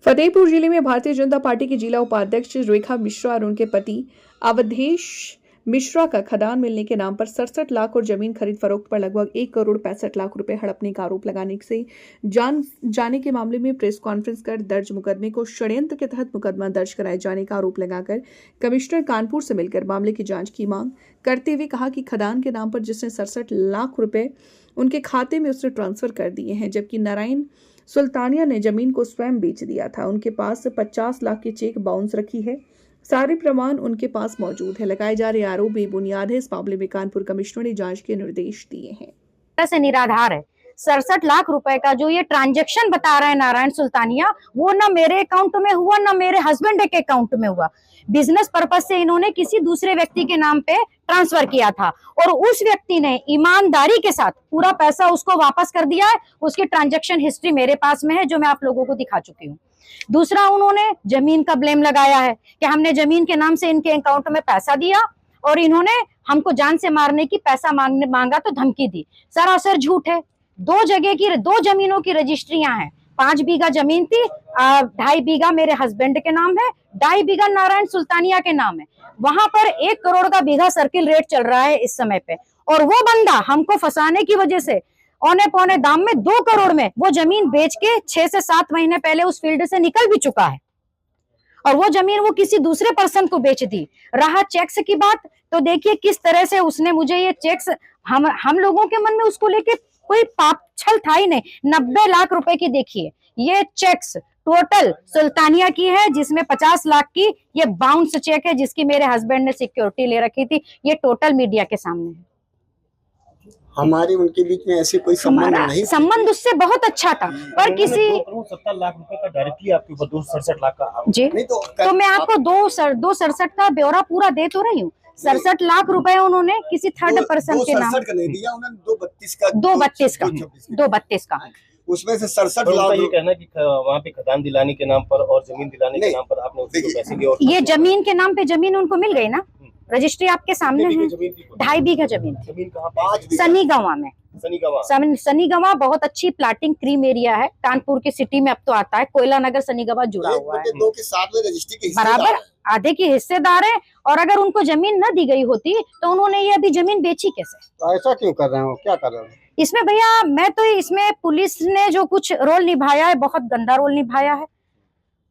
फतेहपुर जिले में भारतीय जनता पार्टी की जिला उपाध्यक्ष रेखा मिश्रा और उनके पति अवधेश मिश्रा का खदान मिलने के नाम पर 67 लाख और जमीन खरीद फरोख्त पर लगभग 1 करोड़ 65 लाख रुपए हड़पने का आरोप लगाने से जाने के मामले में प्रेस कॉन्फ्रेंस कर दर्ज मुकदमे को षड्यंत्र के तहत मुकदमा दर्ज कराए जाने का आरोप लगाकर कमिश्नर कानपुर से मिलकर मामले की जांच की मांग करते हुए कहा कि खदान के नाम पर जिसने 67 लाख रुपए उनके खाते में उसने ट्रांसफर कर दिए हैं, जबकि नारायण सुल्तानिया ने जमीन को स्वयं बेच दिया था। उनके पास 50 लाख की चेक बाउंस रखी है। सारे प्रमाण उनके पास मौजूद है। लगाए जा रहे आरोप बेबुनियाद है। इस मामले में कानपुर कमिश्नर ने जांच के निर्देश दिए हैं। से निराधार है। 67 लाख रुपए का जो ये ट्रांजैक्शन बता रहे हैं नारायण सुल्तानिया, वो ना मेरे अकाउंट में हुआ ना मेरे हस्बैंड के अकाउंट में हुआ। बिजनेस पर्पज से इन्होंने किसी दूसरे व्यक्ति के नाम पे ट्रांसफर किया था और उस व्यक्ति ने ईमानदारी के साथ पूरा पैसा उसको वापस कर दिया है। उसकी ट्रांजैक्शन हिस्ट्री मेरे पास में है, जो मैं आप लोगों को दिखा चुकी हूँ। दूसरा, उन्होंने जमीन का ब्लेम लगाया है कि हमने जमीन के नाम से इनके अकाउंट में पैसा दिया और इन्होंने हमको जान से मारने की पैसा मांगा तो धमकी दी। सरासर झूठ है। दो जमीनों की रजिस्ट्रियां हैं। 5 बीघा जमीन थी, 2.5 बीघा मेरे हस्बैंड के नाम है, 2.5 बीघा नारायण सुल्तानिया के नाम है। वहां पर 1 करोड़ का बीघा सर्किल रेट चल रहा है इस समय पे, और वो बंदा हमको फंसाने की वजह से औने पौने दाम में 2 करोड़ में वो जमीन बेच के 6 से 7 महीने पहले उस फील्ड से निकल भी चुका है और वो जमीन वो किसी दूसरे पर्सन को बेच दी। रहा चेक्स की बात, तो देखिए किस तरह से उसने मुझे ये चेक्स, हम लोगों के मन में उसको लेके कोई पाप छल था ही नहीं। 90 लाख रुपए की देखिए ये चेक्स टोटल सुल्तानिया की है, जिसमें 50 लाख की ये बाउंस चेक है, जिसकी मेरे हस्बैंड ने सिक्योरिटी ले रखी थी। ये टोटल मीडिया के सामने है। हमारे उनके बीच में ऐसी कोई संबंध नहीं, संबंध उससे बहुत अच्छा था, पर किसी 70 लाख रुपए का डायरेक्टली आपके ऊपर 267 लाख का जी नहीं तो मैं आपको 267 का ब्यौरा पूरा दे तो रही हूँ। 67 लाख रुपए उन्होंने किसी थर्ड पर्सन के नाम नहीं दिया, उन्होंने 232 का उसमें से 67 लाख। ये कहना कि वहाँ पे खदान दिलाने के नाम पर और जमीन दिलाने के नाम पर आपने उसको पैसे दिए और ये जमीन के नाम पे जमीन उनको मिल गई ना। रजिस्ट्री आपके सामने है। 2.5 बीघा जमीन जमीन कहाँ पे? सनी गंवा में। सनी गंवा बहुत अच्छी प्लाटिंग क्रीम एरिया है, कानपुर की सिटी में अब तो आता है। कोयला नगर सनी गंवा जुड़ा हुआ है, 2 के साथ में रजिस्ट्री के बराबर आधे की हिस्सेदार है। और अगर उनको जमीन न दी गई होती तो उन्होंने ये अभी जमीन बेची कैसे? तो ऐसा क्यों कर रहे हो, क्या कर रहे हो इसमें भैया? मैं तो इसमें पुलिस ने जो कुछ रोल निभाया है, बहुत गंदा रोल निभाया है।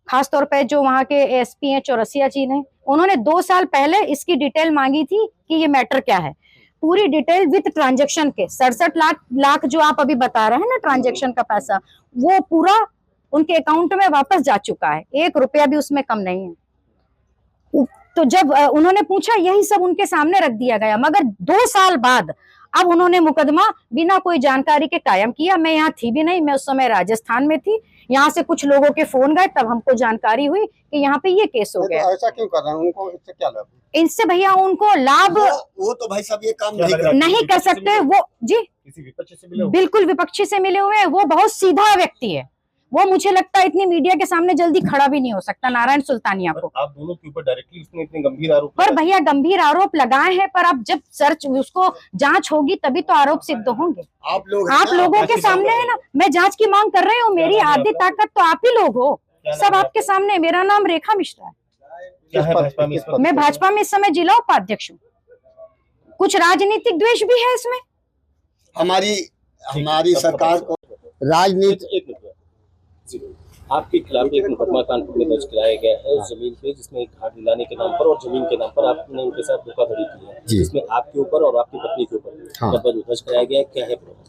खासतौर पे जो वहाँ के एसपी हैं चौरसिया जी ने, उन्होंने 2 साल पहले इसकी डिटेल मांगी थी कि ये मैटर क्या है। पूरी डिटेल विद ट्रांजैक्शन के 67 लाख जो आप अभी बता रहे हैं ना ट्रांजैक्शन का पैसा, वो पूरा उनके अकाउंट में वापस जा चुका है। 1 रुपया भी उसमें कम नहीं है। तो जब उन्होंने पूछा, यही सब उनके सामने रख दिया गया। मगर 2 साल बाद अब उन्होंने मुकदमा बिना कोई जानकारी के कायम किया। मैं यहाँ थी भी नहीं, मैं उस समय राजस्थान में थी। यहाँ से कुछ लोगों के फोन गए, तब हमको जानकारी हुई कि यहाँ पे ये केस हो गया। तो ऐसा क्यों कर रहे हैं? उनको इससे क्या लाभ? इनसे भैया उनको लाभ वो तो भाई साहब ये काम नहीं कर सकते। वो जी किसी विपक्ष से मिले? बिल्कुल विपक्षी से मिले हुए हैं। वो बहुत सीधा व्यक्ति है। वो मुझे लगता है इतनी मीडिया के सामने जल्दी खड़ा भी नहीं हो सकता नारायण सुल्तानिया को। आप दोनों के ऊपर डायरेक्टली उसने इतने गंभीर आरोप, पर भैया गंभीर आरोप लगाए हैं, पर अब जब सर्च उसको जांच होगी तभी तो आरोप सिद्ध होंगे। आप लोगों के सामने है ना, मैं जांच की मांग कर रही हूँ। मेरी आधी ताकत तो आप ही लोग हो, सब आपके सामने। मेरा नाम रेखा मिश्रा है। मैं भाजपा में इस समय जिला उपाध्यक्ष हूँ। कुछ राजनीतिक द्वेष भी है इसमें। हमारी सरकार को राजनीति आपके खिलाफ एक मुकदमा कानपुर में दर्ज कराया गया है उस जमीन पे, जिसमें घाट दिलाने के नाम पर और जमीन के नाम पर आपने उनके साथ धोखाधड़ी की है, जिसमें आपके ऊपर और आपकी पत्नी के ऊपर मुकदमा दर्ज कराया गया है। क्या है प्रॉब्लम?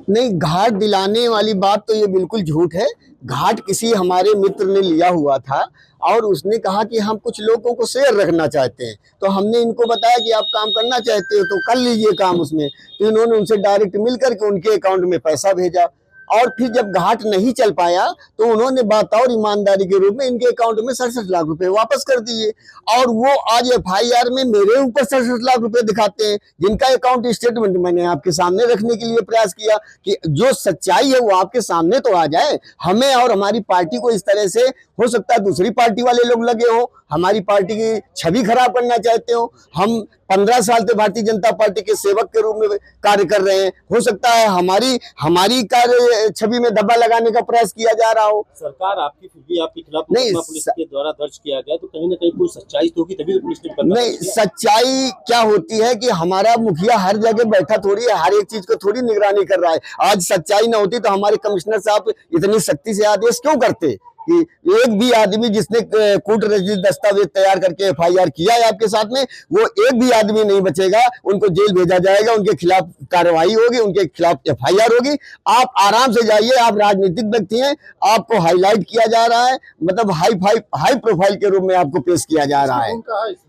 नहीं, घाट दिलाने वाली बात तो ये बिल्कुल झूठ है। घाट किसी हमारे मित्र ने लिया हुआ था और उसने कहा कि हम कुछ लोगों को शेयर रखना चाहते हैं, तो हमने इनको बताया कि आप काम करना चाहते हो तो कर लीजिए काम उसमें। तो इन्होंने उनसे डायरेक्ट मिल करके उनके अकाउंट में पैसा भेजा और फिर जब घाट नहीं चल पाया तो उन्होंने बतौर ईमानदारी के रूप में इनके अकाउंट में 67 लाख रुपए वापस कर दिए। और वो आज FIR में मेरे ऊपर 67 लाख रुपए दिखाते हैं, जिनका अकाउंट स्टेटमेंट मैंने आपके सामने रखने के लिए प्रयास किया कि जो सच्चाई है वो आपके सामने तो आ जाए। हमें और हमारी पार्टी को इस तरह से, हो सकता है दूसरी पार्टी वाले लोग लगे हो, हमारी पार्टी की छवि खराब करना चाहते हो। हम 15 साल से भारतीय जनता पार्टी के सेवक के रूप में कार्य कर रहे हैं। हो सकता है हमारी कार्य छवि में धब्बा लगाने का प्रयास किया जा रहा हो। सरकार आपकी फिर भी आपके खिलाफ नहीं, मुकदमा पुलिस के द्वारा दर्ज किया गया, तो कहीं ना कहीं कोई सच्चाई तो होगी, तभी तो पुलिस ने मुकदमा नहीं, दर्ज किया। सच्चाई क्या होती है कि हमारा मुखिया हर जगह बैठा थोड़ी है, हर एक चीज को थोड़ी निगरानी कर रहा है। आज सच्चाई ना होती तो हमारे कमिश्नर साहब इतनी सख्ती से आदेश क्यों करते कि एक भी आदमी जिसने कूट रजित दस्तावेज तैयार करके FIR किया है आपके साथ में, वो एक भी आदमी नहीं बचेगा। उनको जेल भेजा जाएगा, उनके खिलाफ कार्रवाई होगी, उनके खिलाफ FIR होगी। आप आराम से जाइए, आप राजनीतिक व्यक्ति हैं, आपको हाईलाइट किया जा रहा है, मतलब हाई प्रोफाइल के रूप में आपको पेश किया जा रहा है।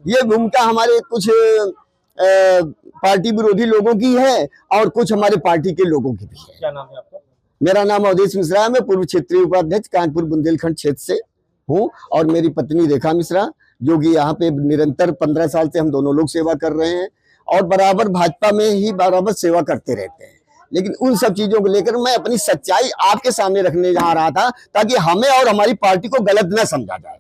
ये भूमिका हमारे कुछ पार्टी विरोधी लोगों की है और कुछ हमारे पार्टी के लोगों की भी है। क्या नाम है आपका? मेरा नाम अवधेश मिश्रा है। मैं पूर्व क्षेत्रीय उपाध्यक्ष कानपुर बुंदेलखंड क्षेत्र से हूँ और मेरी पत्नी रेखा मिश्रा, जो कि यहाँ पे निरंतर 15 साल से हम दोनों लोग सेवा कर रहे हैं और बराबर भाजपा में ही बराबर सेवा करते रहते हैं। लेकिन उन सब चीजों को लेकर मैं अपनी सच्चाई आपके सामने रखने जा रहा था, ताकि हमें और हमारी पार्टी को गलत न समझा जाए।